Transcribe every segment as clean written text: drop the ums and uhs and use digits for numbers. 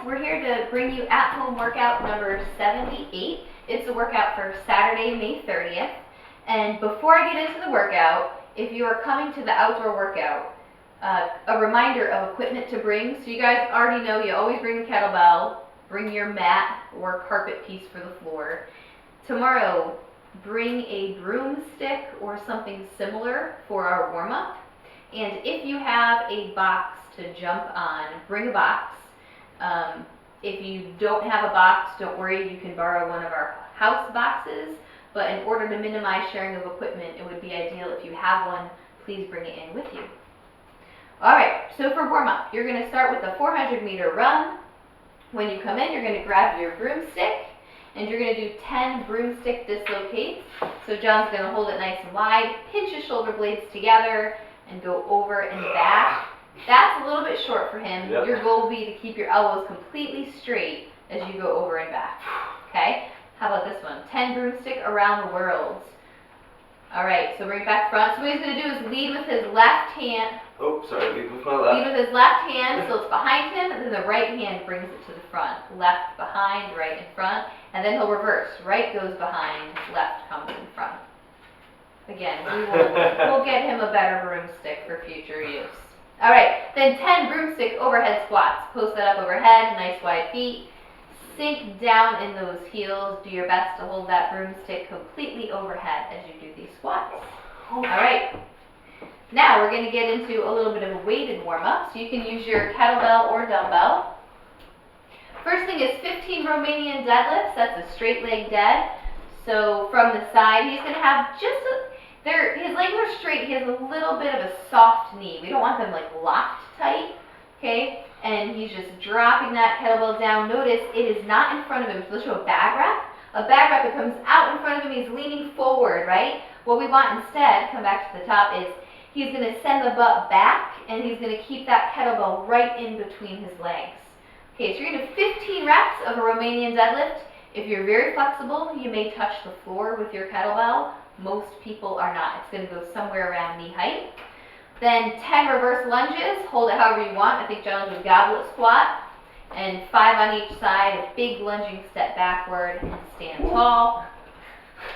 we're here to bring you at-home workout number 78. It's a workout for Saturday, May 30th. And before I get into the workout, if you are coming to the outdoor workout, a reminder of equipment to bring. So you guys already know you always bring the kettlebell, bring your mat or carpet piece for the floor. Tomorrow, bring a broomstick or something similar for our warm-up. And if you have a box to jump on, bring a box. If you don't have a box, don't worry, you can borrow one of our house boxes. But in order to minimize sharing of equipment, it would be ideal if you have one, please bring it in with you. Alright, so for warm-up, you're going to start with a 400-meter run. When you come in, you're going to grab your broomstick, and you're going to do 10 broomstick dislocates. So John's going to hold it nice and wide, pinch his shoulder blades together, and go over and back. That's a little bit short for him. Yep. Your goal will be to keep your elbows completely straight as you go over and back. Okay? How about this one? 10 broomstick around the world. Alright, so bring it back front. So what he's going to do is lead with his left hand. Oh, sorry, lead with my left. Lead with his left hand, so it's behind him, and then the right hand brings it to the front. Left behind, right in front, and then he'll reverse. Right goes behind, left comes in front. Again, we'll get him a better broomstick for future use. Alright, then 10 broomstick overhead squats. Post that up overhead, nice wide feet. Sink down in those heels. Do your best to hold that broomstick completely overhead as you do these squats. Alright, now we're going to get into a little bit of a weighted warm-up. So you can use your kettlebell or dumbbell. First thing is 15 Romanian deadlifts. That's a straight leg dead. So from the side, he's going to have just his legs are straight. He has a little bit of a soft knee. We don't want them like locked tight. Okay? And he's just dropping that kettlebell down. Notice it is not in front of him. So let's show a bag wrap. A bag wrap that comes out in front of him. He's leaning forward, right? What we want instead, come back to the top, is he's going to send the butt back, and he's going to keep that kettlebell right in between his legs. Okay, so you're going to do 15 reps of a Romanian deadlift. If you're very flexible, you may touch the floor with your kettlebell. Most people are not. It's going to go somewhere around knee height. Then 10 reverse lunges. Hold it however you want. I think John will do goblet squat. And 5 on each side. A big lunging step backward and stand tall.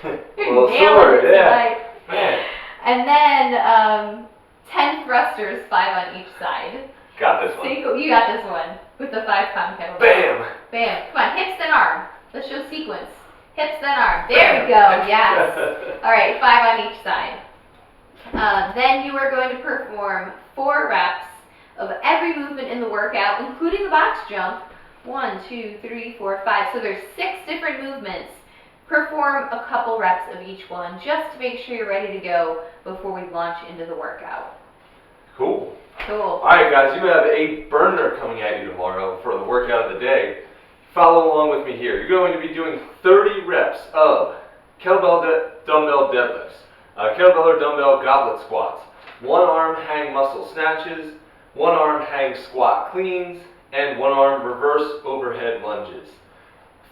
Well, sure, yeah. Man. And then 10 thrusters, 5 on each side. Got this one. You got this one with the 5-pound kettlebell. Bam! Bam. Come on, hips then arm. Let's show sequence. Hips then arm. There we go. Yes. All right, 5 on each side. Then you are going to perform 4 reps of every movement in the workout, including the box jump. 1, 2, 3, 4, 5. So there's 6 different movements. Perform a couple reps of each one just to make sure you're ready to go before we launch into the workout. Cool. Cool. All right, guys, you have a burner coming at you tomorrow for the workout of the day. Follow along with me here. You're going to be doing 30 reps of kettlebell dumbbell deadlifts, kettlebell or dumbbell goblet squats, 1 arm hang muscle snatches, 1 arm hang squat cleans, and 1 arm reverse overhead lunges.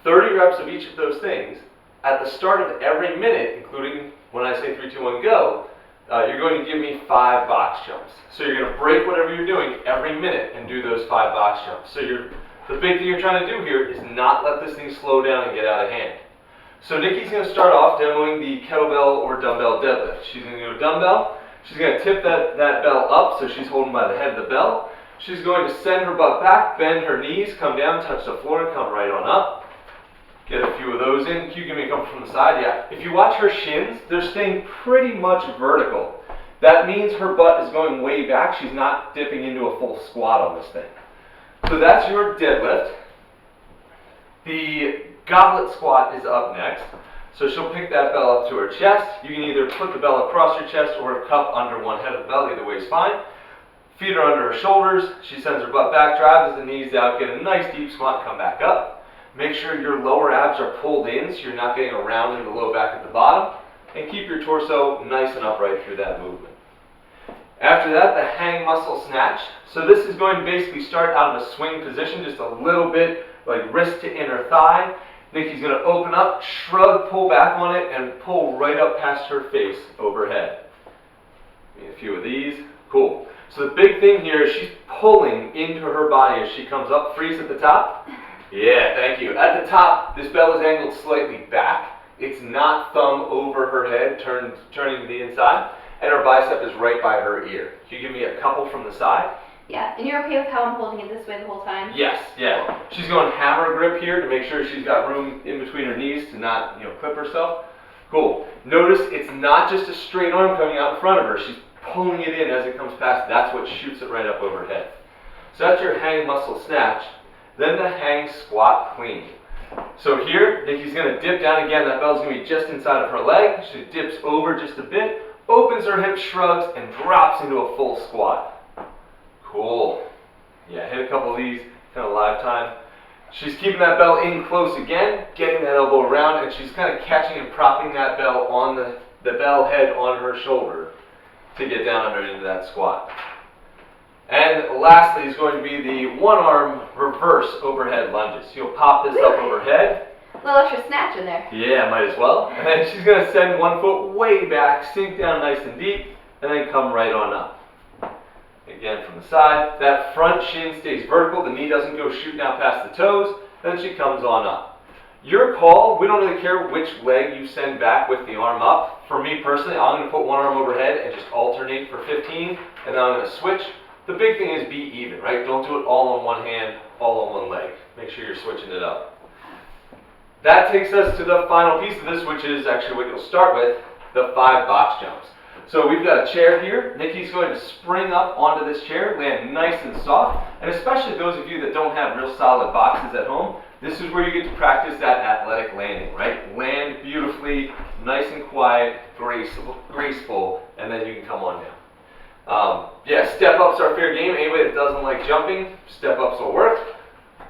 30 reps of each of those things. At the start of every minute, including when I say 3, 2, 1, go, you're going to give me 5 box jumps. So you're going to break whatever you're doing every minute and do those 5 box jumps. So the big thing you're trying to do here is not let this thing slow down and get out of hand. So Nikki's going to start off demoing the kettlebell or dumbbell deadlift. She's going to go dumbbell. She's going to tip that bell up so she's holding by the head of the bell. She's going to send her butt back, bend her knees, come down, touch the floor, and come right on up. Get a few of those in. Q, give me a couple from the side. Yeah. If you watch her shins, they're staying pretty much vertical. That means her butt is going way back. She's not dipping into a full squat on this thing. So that's your deadlift. The goblet squat is up next. So she'll pick that bell up to her chest. You can either put the bell across your chest or a cup under one head of the bell. Either way is fine. Feet are under her shoulders. She sends her butt back, drives the knees out, get a nice deep squat, come back up. Make sure your lower abs are pulled in so you're not getting a round in the low back at the bottom. And keep your torso nice and upright through that movement. After that, the hang muscle snatch. So this is going to basically start out of a swing position, just a little bit like wrist to inner thigh. Nikki's going to open up, shrug, pull back on it, and pull right up past her face overhead. A few of these. Cool. So the big thing here is she's pulling into her body as she comes up. Freeze at the top. Yeah, thank you. At the top, this bell is angled slightly back. It's not thumb over her head, turning to the inside, and her bicep is right by her ear. Can you give me a couple from the side? Yeah, and you're okay with how I'm holding it this way the whole time? Yes, yeah. She's going hammer grip here to make sure she's got room in between her knees to not, clip herself. Cool. Notice it's not just a straight arm coming out in front of her. She's pulling it in as it comes past. That's what shoots it right up overhead. So that's your hang muscle snatch. Then the hang squat clean. So here, Nikki's going to dip down again. That bell's going to be just inside of her leg. She dips over just a bit, opens her hips, shrugs, and drops into a full squat. Cool. Yeah, hit a couple of these, kind of live time. She's keeping that bell in close again, getting that elbow around, and she's kind of catching and propping that bell on the bell head on her shoulder to get down under into that squat. And lastly is going to be the one arm reverse overhead lunges. You'll pop this up overhead. A little extra snatch in there. Yeah, might as well. And then she's going to send one foot way back, sink down nice and deep, and then come right on up. Again from the side. That front shin stays vertical. The knee doesn't go shooting out past the toes. Then she comes on up. Your call. We don't really care which leg you send back with the arm up. For me personally, I'm going to put one arm overhead and just alternate for 15, and then I'm going to switch. The big thing is be even, right? Don't do it all on one hand, all on one leg. Make sure you're switching it up. That takes us to the final piece of this, which is actually what you'll start with, the 5 box jumps. So we've got a chair here. Nikki's going to spring up onto this chair, land nice and soft, and especially those of you that don't have real solid boxes at home, this is where you get to practice that athletic landing, right? Land beautifully, nice and quiet, graceful, and then you can come on down. Step-ups are fair game. Anybody that doesn't like jumping, step-ups will work.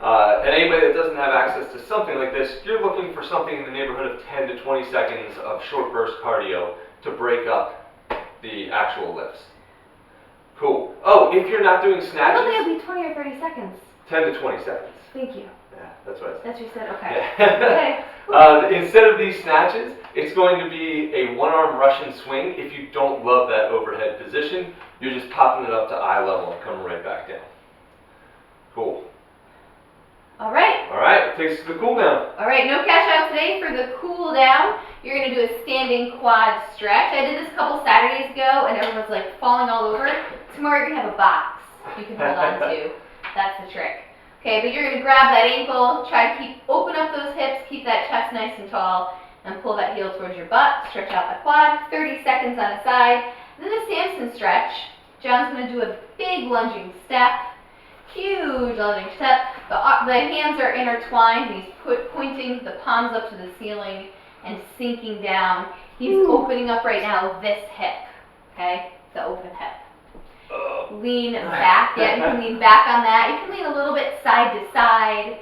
And anybody that doesn't have access to something like this, you're looking for something in the neighborhood of 10 to 20 seconds of short burst cardio to break up the actual lifts. Cool. Oh, if you're not doing snatches... I don't think it'll be 20 or 30 seconds. 10 to 20 seconds. Thank you. Yeah, that's what I said. That's what you said? Okay. Yeah. Okay. Instead of these snatches, it's going to be a one-arm Russian swing. If you don't love that overhead position, you're just popping it up to eye level and coming right back down. Cool. All right. All right, takes us to the cool down. All right, no cash out today for the cool down. You're going to do a standing quad stretch. I did this a couple Saturdays ago, and everyone's like falling all over. Tomorrow you're going to have a box you can hold on to. That's the trick. Okay, but you're going to grab that ankle, try to open up those hips, keep that chest nice and tall, and pull that heel towards your butt. Stretch out the quad, 30 seconds on a side. Then the Samson stretch. John's going to do a big lunging step, huge lunging step. The hands are intertwined. He's pointing the palms up to the ceiling and sinking down. He's opening up right now this hip, okay, the open hip. Lean back. Yeah, you can lean back on that. You can lean a little bit side to side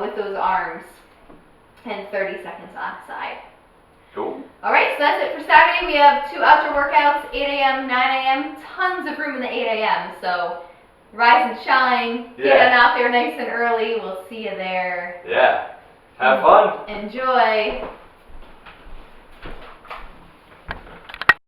with those arms. And 30 seconds on side. Cool. All right, so that's it for Saturday. We have 2 outdoor workouts, 8 a.m., 9 a.m. Tons of room in the 8 a.m. So rise and shine. Get on out there nice and early. We'll see you there. Yeah. Have fun. Enjoy.